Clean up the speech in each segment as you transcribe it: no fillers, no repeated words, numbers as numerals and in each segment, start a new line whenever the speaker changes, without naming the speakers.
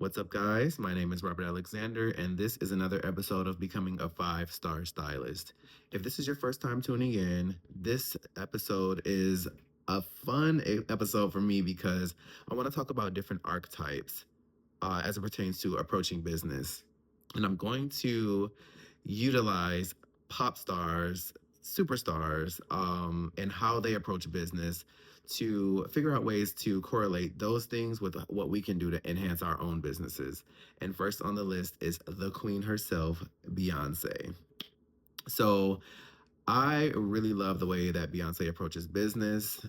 What's up, guys? My name is Robert Alexander, and this is another episode of Becoming a Five-Star Stylist. If this is your first time tuning in, this episode is a fun episode for me because I want to talk about different archetypes as it pertains to approaching business. And I'm going to utilize pop stars, superstars, and how they approach business to figure out ways to correlate those things with what we can do to enhance our own businesses. And first on the list is the queen herself, Beyonce. So I really love the way that Beyonce approaches business.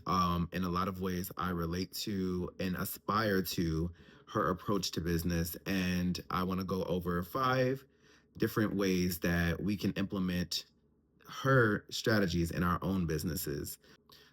In a lot of ways, I relate to and aspire to her approach to business. And I want to go over five different ways that we can implement her strategies in our own businesses.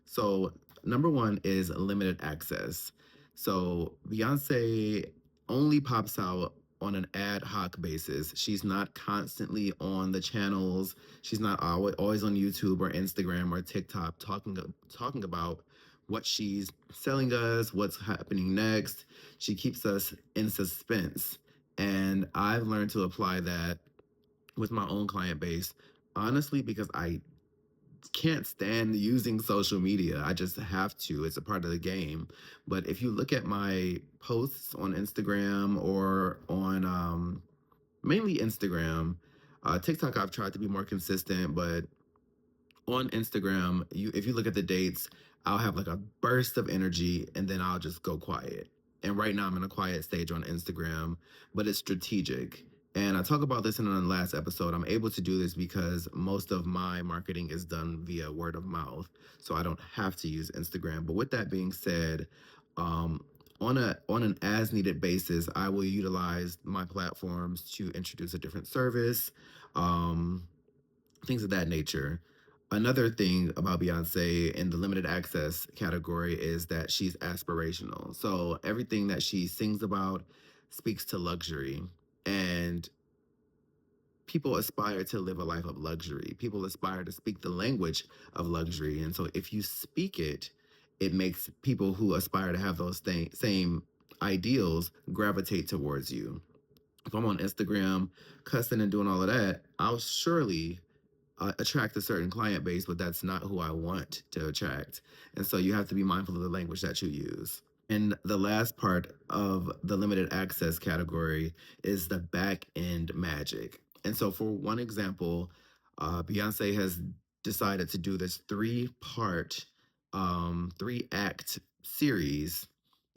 So, number one is limited access. So, Beyonce only pops out on an ad hoc basis. She's not constantly on the channels. She's not always on YouTube or Instagram or TikTok talking about what she's selling us, what's happening next. She keeps us in suspense. And I've learned to apply that with my own client base, honestly, because I can't stand using social media. I just have to. It's a part of the game. But if you look at my posts on Instagram or on mainly Instagram, TikTok, I've tried to be more consistent, but on Instagram, if you look at the dates, I'll have like a burst of energy and then I'll just go quiet. And right now I'm in a quiet stage on Instagram, but it's strategic. And I talk about this in the last episode. I'm able to do this because most of my marketing is done via word of mouth. So I don't have to use Instagram. But with that being said, um, on an as needed basis, I will utilize my platforms to introduce a different service, um, things of that nature. Another thing about Beyonce in the limited access category is that she's aspirational. So everything that she sings about speaks to luxury. And people aspire to live a life of luxury. People aspire to speak the language of luxury. And so if you speak it, it makes people who aspire to have those same ideals gravitate towards you. If I'm on Instagram cussing and doing all of that, I'll surely attract a certain client base, but that's not who I want to attract. And so you have to be mindful of the language that you use. And the last part of the limited access category is the back end magic. And so, for one example, Beyonce has decided to do this three act series.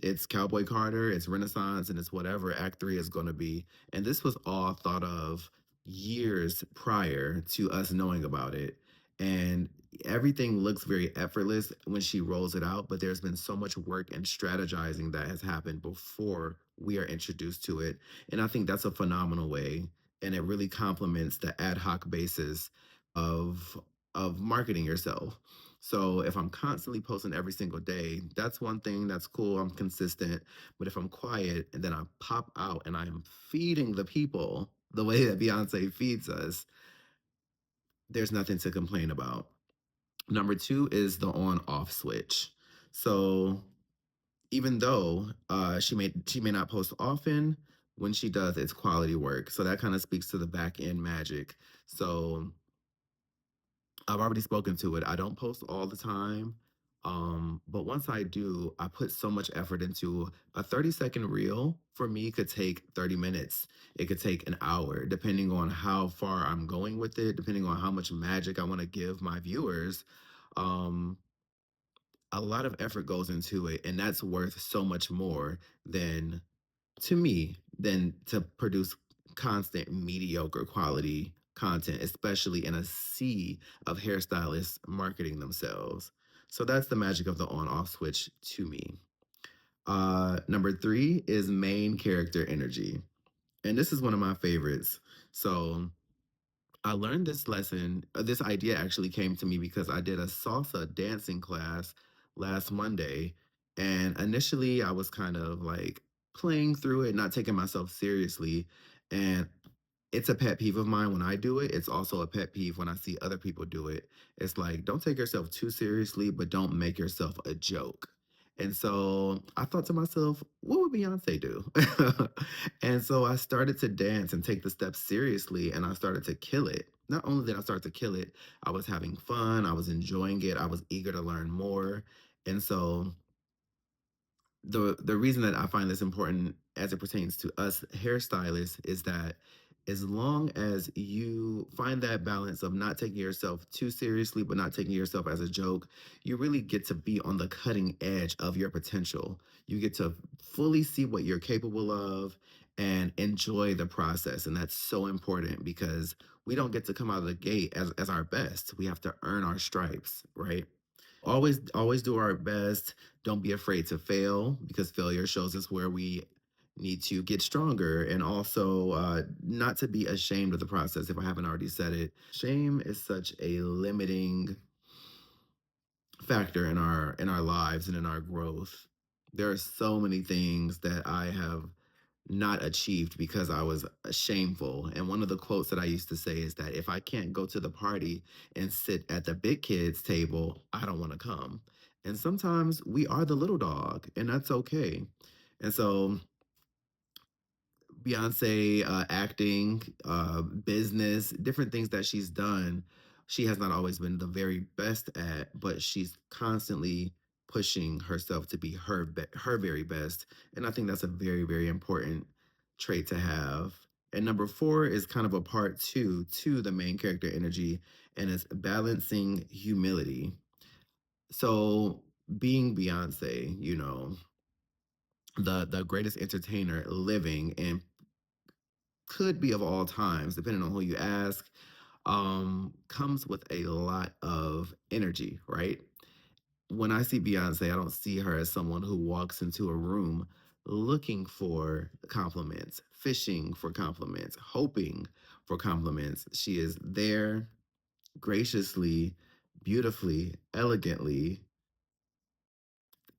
It's Cowboy Carter, it's Renaissance, and it's whatever Act Three is going to be. And this was all thought of years prior to us knowing about it. And everything looks very effortless when she rolls it out, but there's been so much work and strategizing that has happened before we are introduced to it. And I think that's a phenomenal way. And it really complements the ad hoc basis of marketing yourself. So if I'm constantly posting every single day, that's one thing that's cool. I'm consistent. But if I'm quiet and then I pop out and I am feeding the people the way that Beyonce feeds us, there's nothing to complain about. Number two is the on off switch. So even though she may not post often, when she does, it's quality work. So that kind of speaks to the back end magic. So I've already spoken to it. I don't post all the time. But once I do, I put so much effort into a 30-second reel for me could take 30 minutes. It could take an hour, depending on how far I'm going with it, depending on how much magic I want to give my viewers. Um, a lot of effort goes into it, and that's worth so much more than to me than to produce constant mediocre quality content, especially in a sea of hairstylists marketing themselves. So that's the magic of the on off switch to me. Number three is main character energy. And this is one of my favorites. So I learned this lesson. This idea actually came to me because I did a salsa dancing class last Monday. And initially, I was kind of like playing through it, not taking myself seriously. And it's a pet peeve of mine when I do it. It's also a pet peeve when I see other people do it. It's like, don't take yourself too seriously, but don't make yourself a joke. And so I thought to myself, what would Beyonce do? And so I started to dance and take the steps seriously, and I started to kill it. Not only did I start to kill it, I was having fun, I was enjoying it, I was eager to learn more. And so the reason that I find this important as it pertains to us hairstylists is that as long as you find that balance of not taking yourself too seriously but not taking yourself as a joke, you really get to be on the cutting edge of your potential. You get to fully see what you're capable of and enjoy the process. And that's so important because we don't get to come out of the gate as our best. We have to earn our stripes, right? Always do our best. Don't be afraid to fail because failure shows us where we need to get stronger, and also not to be ashamed of the process if I haven't already said it. Shame is such a limiting factor in our lives and in our growth. There are so many things that I have not achieved because I was shameful. And one of the quotes that I used to say is that if I can't go to the party and sit at the big kids table, I don't want to come. And sometimes we are the little dog, and that's okay. And so Beyonce, acting, business, different things that she's done, she has not always been the very best at, but she's constantly pushing herself to be her very best. And I think that's a very, very important trait to have. And number four is kind of a part two to the main character energy, and it's balancing humility. So being Beyonce, the greatest entertainer living and could be of all times, depending on who you ask, comes with a lot of energy, right? When I see Beyonce, I don't see her as someone who walks into a room looking for compliments, fishing for compliments, hoping for compliments. She is there graciously, beautifully, elegantly,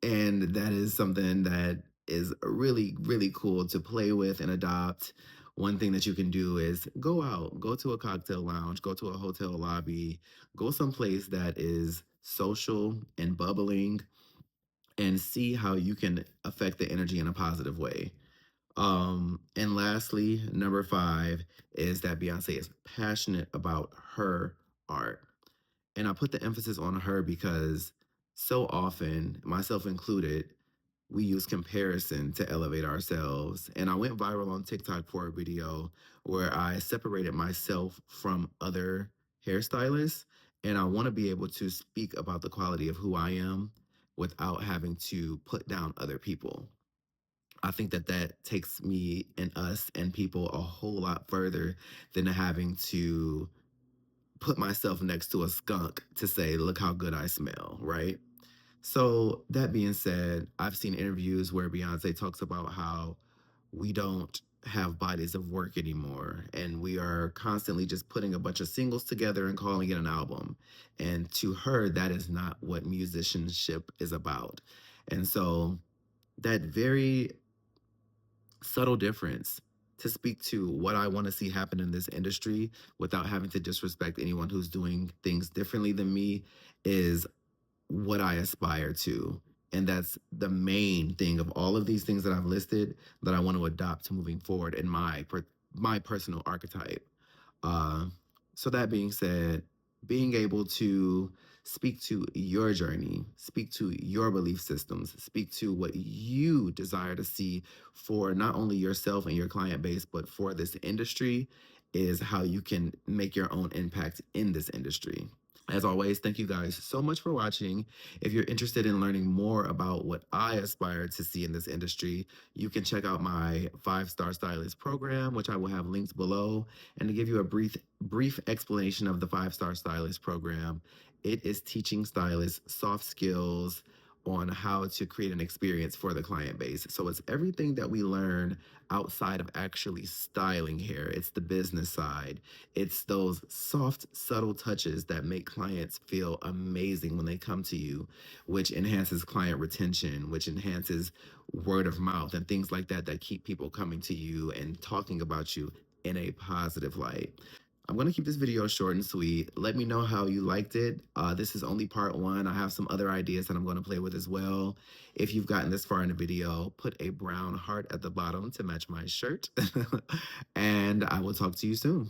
and that is something that is really, really cool to play with and adopt. One thing that you can do is go out, go to a cocktail lounge, go to a hotel lobby, go someplace that is social and bubbling, and see how you can affect the energy in a positive way. And lastly, number five is that Beyonce is passionate about her art. And I put the emphasis on her because so often, myself included, we use comparison to elevate ourselves. And I went viral on TikTok for a video where I separated myself from other hairstylists. And I want to be able to speak about the quality of who I am without having to put down other people. I think that that takes me and us and people a whole lot further than having to put myself next to a skunk to say, look how good I smell, right? So, that being said, I've seen interviews where Beyonce talks about how we don't have bodies of work anymore, and we are constantly just putting a bunch of singles together and calling it an album. And to her, that is not what musicianship is about. And so, that very subtle difference to speak to what I want to see happen in this industry without having to disrespect anyone who's doing things differently than me is what I aspire to. And that's the main thing of all of these things that I've listed that I want to adopt moving forward in my personal archetype. Uh, so that being said, being able to speak to your journey, speak to your belief systems, speak to what you desire to see for not only yourself and your client base, but for this industry is how you can make your own impact in this industry. As always, thank you guys so much for watching. If you're interested in learning more about what I aspire to see in this industry, you can check out my 5-star stylist program, which I will have linked below. And to give you a brief explanation of the 5-star stylist program, it is teaching stylists soft skills on how to create an experience for the client base. So it's everything that we learn outside of actually styling hair. It's the business side. It's those soft, subtle touches that make clients feel amazing when they come to you, which enhances client retention, which enhances word of mouth and things like that that keep people coming to you and talking about you in a positive light. I'm going to keep this video short and sweet. Let me know how you liked it. This is only part one. I have some other ideas that I'm going to play with as well. If you've gotten this far in the video, put a brown heart at the bottom to match my shirt. And I will talk to you soon.